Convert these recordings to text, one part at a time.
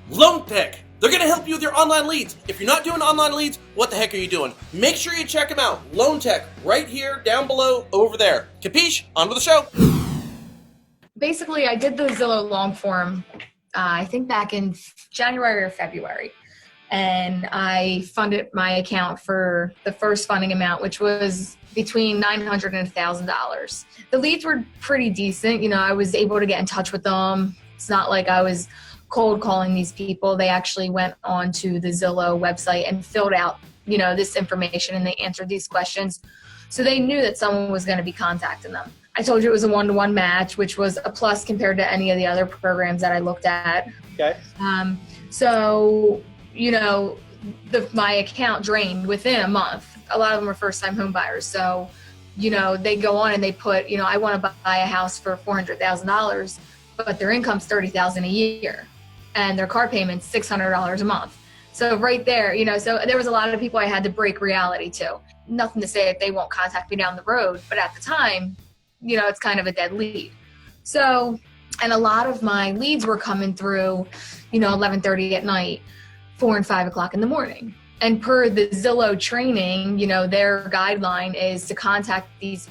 Loan Tech. They're going to help you with your online leads. If you're not doing online leads, what the heck are you doing? Make sure you check them out. Loan Tech, right here, down below, over there. Capiche? On with the show. Basically, I did the Zillow long form, I think back in January or February. And I funded my account for the first funding amount, which was between $900 and $1,000. The leads were pretty decent. You know, I was able to get in touch with them. It's not like I was cold calling these people. They actually went onto the Zillow website and filled out, you know, this information, and they answered these questions. So they knew that someone was going to be contacting them. I told you it was a one-to-one match, which was a plus compared to any of the other programs that I looked at. Okay. So, you know, my account drained within a month. A lot of them were first-time home buyers. So, you know, they go on and they put, you know, I want to buy a house for $400,000, but their income's $30,000 a year, and their car payment's $600 a month. So right there, you know, so there was a lot of people I had to break reality to. Nothing to say that they won't contact me down the road, but at the time, you know, it's kind of a dead lead. So, and a lot of my leads were coming through, you know, 11:30 at night, 4 and 5 o'clock in the morning. And per the Zillow training, you know, their guideline is to contact these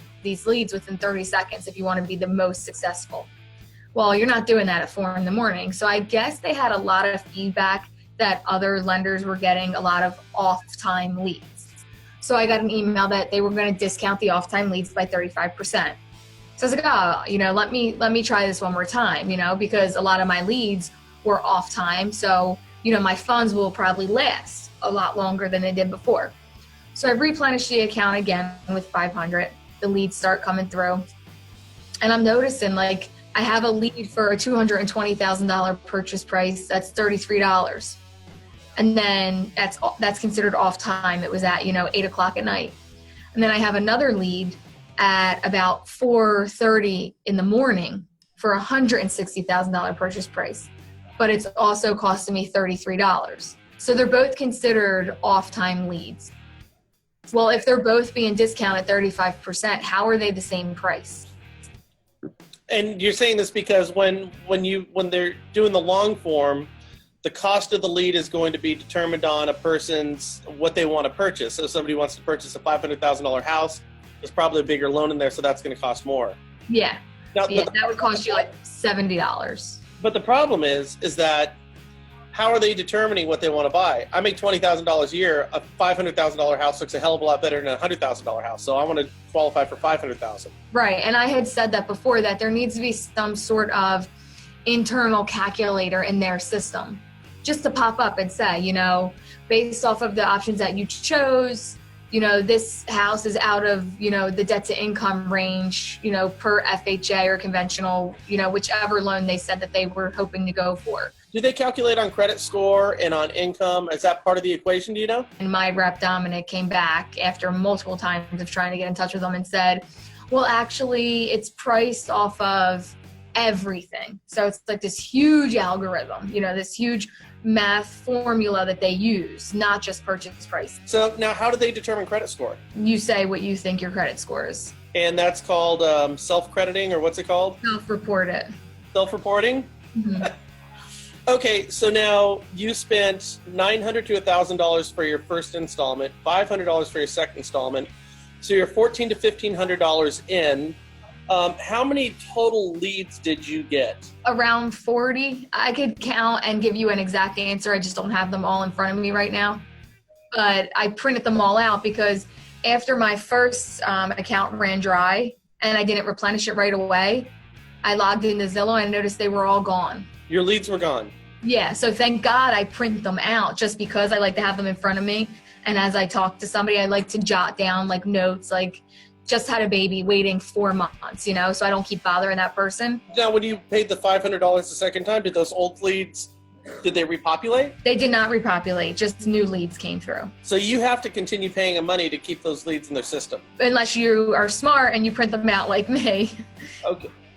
leads within 30 seconds if you want to be the most successful. Well, you're not doing that at 4 in the morning. So I guess they had a lot of feedback that other lenders were getting a lot of off-time leads. So I got an email that they were going to discount the off-time leads by 35%. So I was like, oh, you know, let me try this one more time, you know, because a lot of my leads were off time. So, you know, my funds will probably last a lot longer than they did before. So I replenished the account again with 500. The leads start coming through. And I'm noticing, like, I have a lead for a $220,000 purchase price. That's $33. And then that's considered off time. It was at, you know, 8 o'clock at night. And then I have another lead at about 4:30 in the morning for a $160,000 purchase price, but it's also costing me $33. So they're both considered off-time leads. Well, if they're both being discounted 35%, how are they the same price? And you're saying this because when they're doing the long form, the cost of the lead is going to be determined on a person's what they want to purchase. So if somebody wants to purchase a $500,000 house, there's probably a bigger loan in there, so that's going to cost more. Yeah. Now, that would cost you like $70. But the problem is that how are they determining what they want to buy? I make $20,000 a year. A $500,000 house looks a hell of a lot better than a $100,000 house. So I want to qualify for $500,000. Right. And I had said that before, that there needs to be some sort of internal calculator in their system just to pop up and say, you know, based off of the options that you chose, you know, this house is out of, you know, the debt to income range, you know, per FHA or conventional, you know, whichever loan they said that they were hoping to go for. Do they calculate on credit score and on income? Is that part of the equation, do you know? And my rep, Dominic, came back after multiple times of trying to get in touch with them and said, well, actually, it's priced off of everything. So it's like this huge algorithm, you know, this huge math formula that they use, not just purchase price. So now how do they determine credit score? You say what you think your credit score is. And that's called self-crediting, or what's it called? Self-report it. Self-reporting? Mm-hmm. Okay, so now you spent $900 to $1,000 for your first installment, $500 for your second installment. So you're $1,400 to $1,500 in. How many total leads did you get? Around 40. I could count and give you an exact answer. I just don't have them all in front of me right now. But I printed them all out because after my first account ran dry and I didn't replenish it right away, I logged into Zillow and noticed they were all gone. Your leads were gone? Yeah, so thank God I print them out just because I like to have them in front of me. And as I talk to somebody, I like to jot down like notes, like just had a baby waiting 4 months, you know, so I don't keep bothering that person. Now, when you paid the $500 the second time, did those old leads, did they repopulate? They did not repopulate, just new leads came through. So you have to continue paying them money to keep those leads in their system. Unless you are smart and you print them out like me.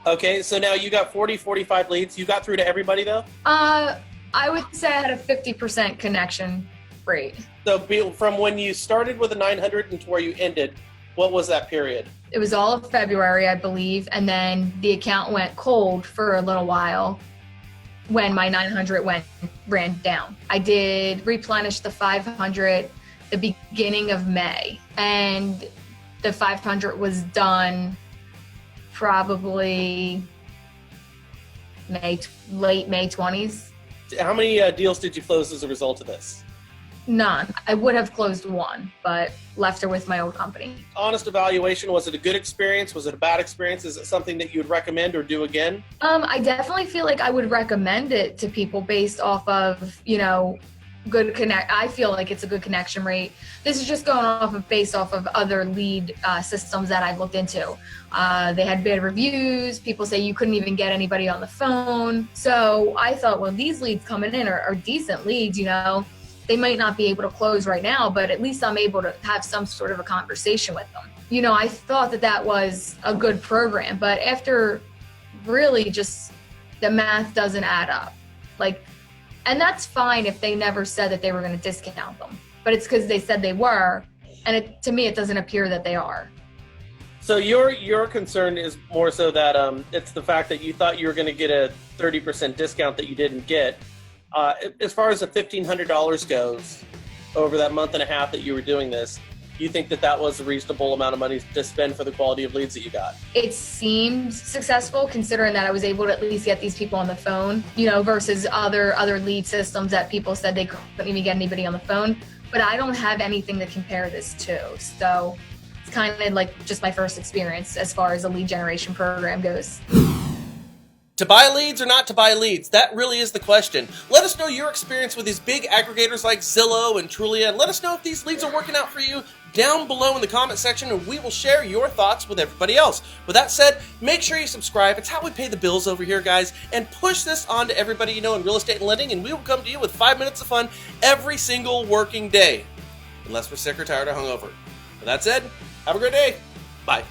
Okay, so now you got 40, 45 leads. You got through to everybody, though? I would say I had a 50% connection rate. So from when you started with a 900 and to where you ended, what was that period? It was all of February, I believe, and then the account went cold for a little while when my 900 went ran down. I did replenish the 500 the beginning of May, and the 500 was done probably late May 20s. How many deals did you close as a result of this? None. I would have closed one, but left her with my old company. Honest evaluation, was it a good experience? Was it a bad experience? Is it something that you would recommend or do again? I definitely feel like I would recommend it to people based off of, good connect. I feel like it's a good connection rate. This is just going based off of other lead systems that I've looked into. They had bad reviews. People say you couldn't even get anybody on the phone. So I thought, well, these leads coming in are decent leads, They might not be able to close right now, but at least I'm able to have some sort of a conversation with them. I thought that was a good program, but after really just the math doesn't add up. And that's fine if they never said that they were going to discount them, but it's because they said they were, and to me, it doesn't appear that they are. So your concern is more so that it's the fact that you thought you were going to get a 30% discount that you didn't get. As far as the $1,500 goes, over that month and a half that you were doing this, you think that was a reasonable amount of money to spend for the quality of leads that you got? It seemed successful considering that I was able to at least get these people on the phone, versus other lead systems that people said they couldn't even get anybody on the phone. But I don't have anything to compare this to. So it's kind of like just my first experience as far as a lead generation program goes. To buy leads or not to buy leads? That really is the question. Let us know your experience with these big aggregators like Zillow and Trulia, and let us know if these leads are working out for you down below in the comment section, and we will share your thoughts with everybody else. With that said, make sure you subscribe. It's how we pay the bills over here, guys, and push this on to everybody you know in real estate and lending, and we will come to you with 5 minutes of fun every single working day, unless we're sick or tired or hungover. With that said, have a great day. Bye.